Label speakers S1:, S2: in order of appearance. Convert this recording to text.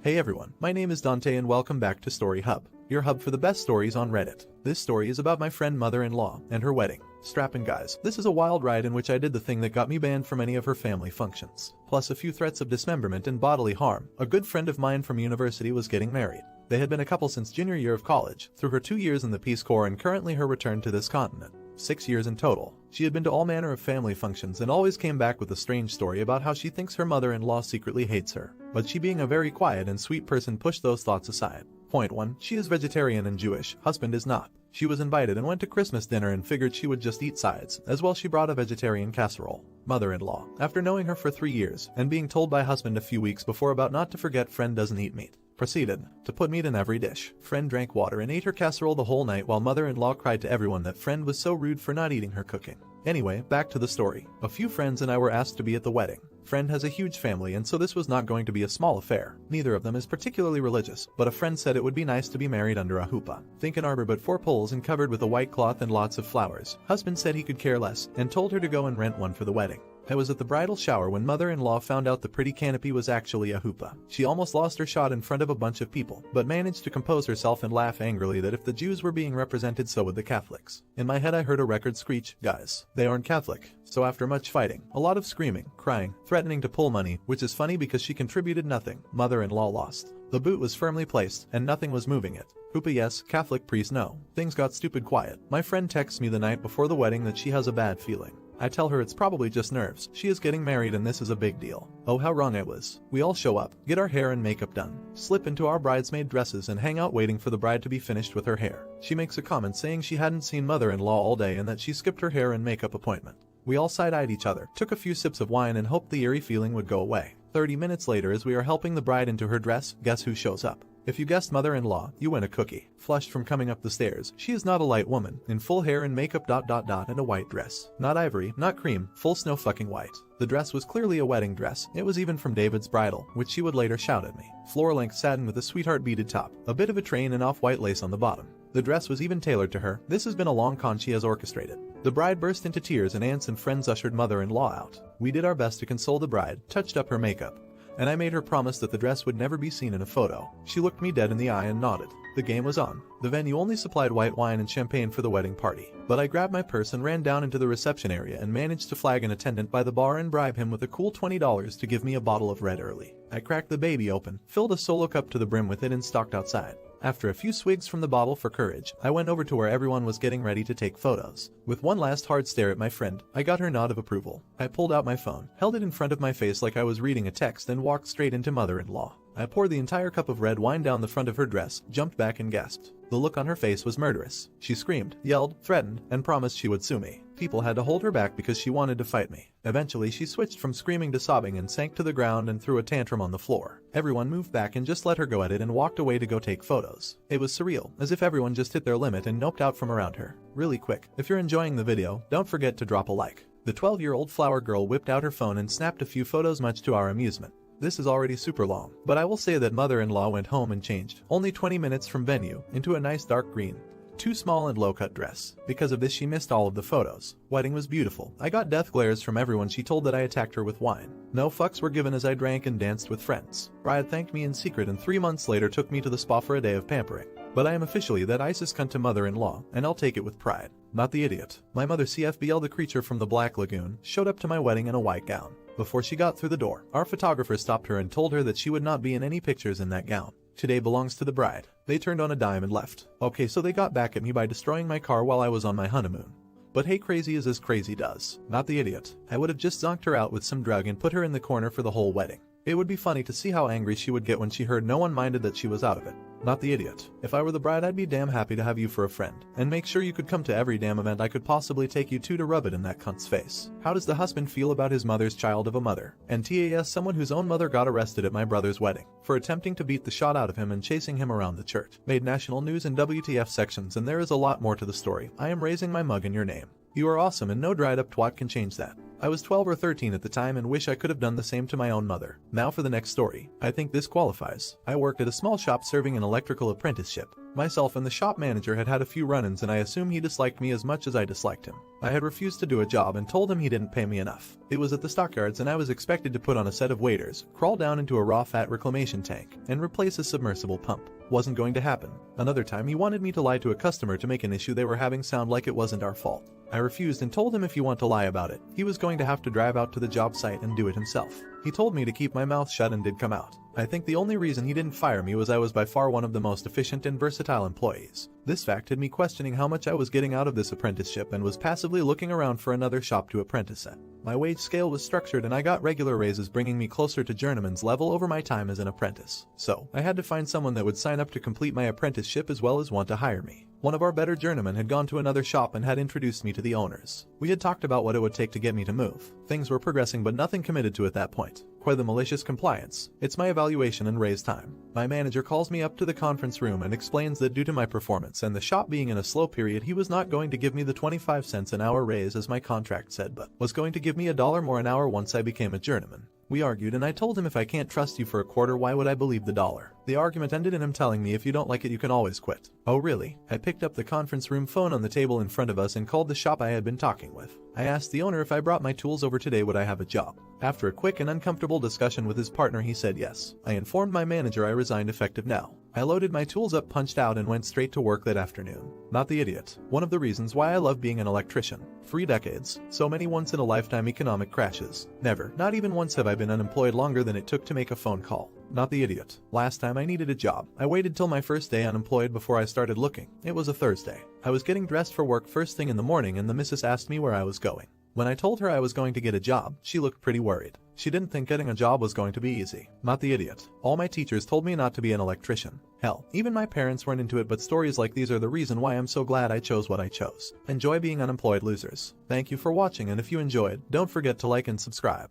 S1: Hey everyone, my name is Dante and welcome back to Story Hub, your hub for the best stories on Reddit. This story is about my friend mother-in-law and her wedding. Strap in guys, this is a wild ride in which I did the thing that got me banned from any of her family functions. Plus a few threats of dismemberment and bodily harm. A good friend of mine from university was getting married. They had been a couple since junior year of college, through her 2 years in the Peace Corps and currently her return to this continent. 6 years in total. She had been to all manner of family functions and always came back with a strange story about how she thinks her mother-in-law secretly hates her. But she, being a very quiet and sweet person, pushed those thoughts aside. Point 1. She is vegetarian and Jewish, husband is not. She was invited and went to Christmas dinner and figured she would just eat sides. As well, she brought a vegetarian casserole. Mother-in-law. After knowing her for 3 years and being told by husband a few weeks before about not to forget friend doesn't eat meat, proceeded to put meat in every dish. Friend drank water and ate her casserole the whole night while mother-in-law cried to everyone that friend was so rude for not eating her cooking. Anyway, back to the story. A few friends and I were asked to be at the wedding. Friend has a huge family and so this was not going to be a small affair. Neither of them is particularly religious, but a friend said it would be nice to be married under a huppah. Think an arbor but 4 poles and covered with a white cloth and lots of flowers. Husband said he could care less and told her to go and rent one for the wedding. I was at the bridal shower when mother-in-law found out the pretty canopy was actually a huppah. She almost lost her shot in front of a bunch of people, but managed to compose herself and laugh angrily that if the Jews were being represented so would the Catholics. In my head I heard a record screech, guys, they aren't Catholic. So after much fighting, a lot of screaming, crying, threatening to pull money, which is funny because she contributed nothing, mother-in-law lost. The boot was firmly placed, and nothing was moving it. Huppah yes, Catholic priest no. Things got stupid quiet. My friend texts me the night before the wedding that she has a bad feeling. I tell her it's probably just nerves. She is getting married and this is a big deal. Oh, how wrong I was. We all show up, get our hair and makeup done, slip into our bridesmaid dresses and hang out waiting for the bride to be finished with her hair. She makes a comment saying she hadn't seen mother-in-law all day and that she skipped her hair and makeup appointment. We all side-eyed each other, took a few sips of wine and hoped the eerie feeling would go away. 30 minutes later, as we are helping the bride into her dress, guess who shows up? If you guessed mother-in-law, you win a cookie. Flushed from coming up the stairs, she is not a light woman, in full hair and makeup ... and a white dress. Not ivory, not cream, full snow fucking white. The dress was clearly a wedding dress. It was even from David's bridal, which she would later shout at me. Floor-length satin with a sweetheart beaded top, a bit of a train and off-white lace on the bottom. The dress was even tailored to her. This has been a long con she has orchestrated. The bride burst into tears and aunts and friends ushered mother-in-law out. We did our best to console the bride, touched up her makeup, and I made her promise that the dress would never be seen in a photo. She looked me dead in the eye and nodded. The game was on. The venue only supplied white wine and champagne for the wedding party, but I grabbed my purse and ran down into the reception area and managed to flag an attendant by the bar and bribe him with a cool $20 to give me a bottle of red early. I cracked the baby open, filled a solo cup to the brim with it and stalked outside. After a few swigs from the bottle for courage, I went over to where everyone was getting ready to take photos. With one last hard stare at my friend, I got her nod of approval. I pulled out my phone, held it in front of my face like I was reading a text and walked straight into mother-in-law. I poured the entire cup of red wine down the front of her dress, jumped back and gasped. The look on her face was murderous. She screamed, yelled, threatened, and promised she would sue me. People had to hold her back because she wanted to fight me. Eventually she switched from screaming to sobbing and sank to the ground and threw a tantrum on the floor. Everyone moved back and just let her go at it and walked away to go take photos. It was surreal, as if everyone just hit their limit and noped out from around her. Really quick, if you're enjoying the video, don't forget to drop a like. The 12-year-old flower girl whipped out her phone and snapped a few photos much to our amusement. This is already super long, but I will say that mother-in-law went home and changed, only 20 minutes from venue, into a nice dark green, too small and low-cut dress. Because of this she missed all of the photos. Wedding was beautiful. I got death glares from everyone. She told that I attacked her with wine. No fucks were given as I drank and danced with friends. Bride thanked me in secret and 3 months later took me to the spa for a day of pampering. But I am officially that ISIS cunt to mother-in-law, and I'll take it with pride. Not the idiot. My mother CFBL, the creature from the Black Lagoon, showed up to my wedding in a white gown. Before she got through the door, our photographer stopped her and told her that she would not be in any pictures in that gown. Today belongs to the bride. They turned on a dime and left. Okay, so they got back at me by destroying my car while I was on my honeymoon. But hey, crazy is as crazy does. Not the idiot. I would have just zonked her out with some drug and put her in the corner for the whole wedding. It would be funny to see how angry she would get when she heard no one minded that she was out of it. Not the idiot. If I were the bride, I'd be damn happy to have you for a friend, and make sure you could come to every damn event I could possibly take you to rub it in that cunt's face. How does the husband feel about his mother's child of a mother? And TAS, someone whose own mother got arrested at my brother's wedding for attempting to beat the shot out of him and chasing him around the church. Made national news and WTF sections, and there is a lot more to the story. I am raising my mug in your name. You are awesome and no dried up twat can change that. I was 12 or 13 at the time and wish I could have done the same to my own mother. Now for the next story. I think this qualifies. I worked at a small shop serving an electrical apprenticeship. Myself and the shop manager had had a few run-ins and I assume he disliked me as much as I disliked him. I had refused to do a job and told him he didn't pay me enough. It was at the stockyards and I was expected to put on a set of waders, crawl down into a raw fat reclamation tank, and replace a submersible pump. Wasn't going to happen. Another time he wanted me to lie to a customer to make an issue they were having sound like it wasn't our fault. I refused and told him if you want to lie about it, he was going to have to drive out to the job site and do it himself. He told me to keep my mouth shut and did come out. I think the only reason he didn't fire me was I was by far one of the most efficient and versatile employees. This fact had me questioning how much I was getting out of this apprenticeship and was passively looking around for another shop to apprentice at. My wage scale was structured and I got regular raises bringing me closer to journeyman's level over my time as an apprentice. So, I had to find someone that would sign up to complete my apprenticeship as well as want to hire me. One of our better journeymen had gone to another shop and had introduced me to the owners. We had talked about what it would take to get me to move. Things were progressing but nothing committed to at that point. Quite the malicious compliance. It's my evaluation and raise time. My manager calls me up to the conference room and explains that due to my performance and the shop being in a slow period he was not going to give me the 25 cents an hour raise as my contract said but was going to give me $1 more an hour once I became a journeyman. We argued and I told him if I can't trust you for a quarter why would I believe the dollar. The argument ended in him telling me if you don't like it you can always quit. Oh really? I picked up the conference room phone on the table in front of us and called the shop I had been talking with. I asked the owner if I brought my tools over today would I have a job. After a quick and uncomfortable discussion with his partner he said yes. I informed my manager I resigned effective now. I loaded my tools up, punched out and went straight to work that afternoon. Not the idiot. One of the reasons why I love being an electrician. 3 decades. So many once in a lifetime economic crashes. Never, not even once have I been unemployed longer than it took to make a phone call. Not the idiot. Last time I needed a job, I waited till my first day unemployed before I started looking. It was a Thursday. I was getting dressed for work first thing in the morning and the missus asked me where I was going. When I told her I was going to get a job, she looked pretty worried. She didn't think getting a job was going to be easy. Not the idiot. All my teachers told me not to be an electrician. Hell, even my parents weren't into it but stories like these are the reason why I'm so glad I chose what I chose. Enjoy being unemployed, losers. Thank you for watching and if you enjoyed, don't forget to like and subscribe.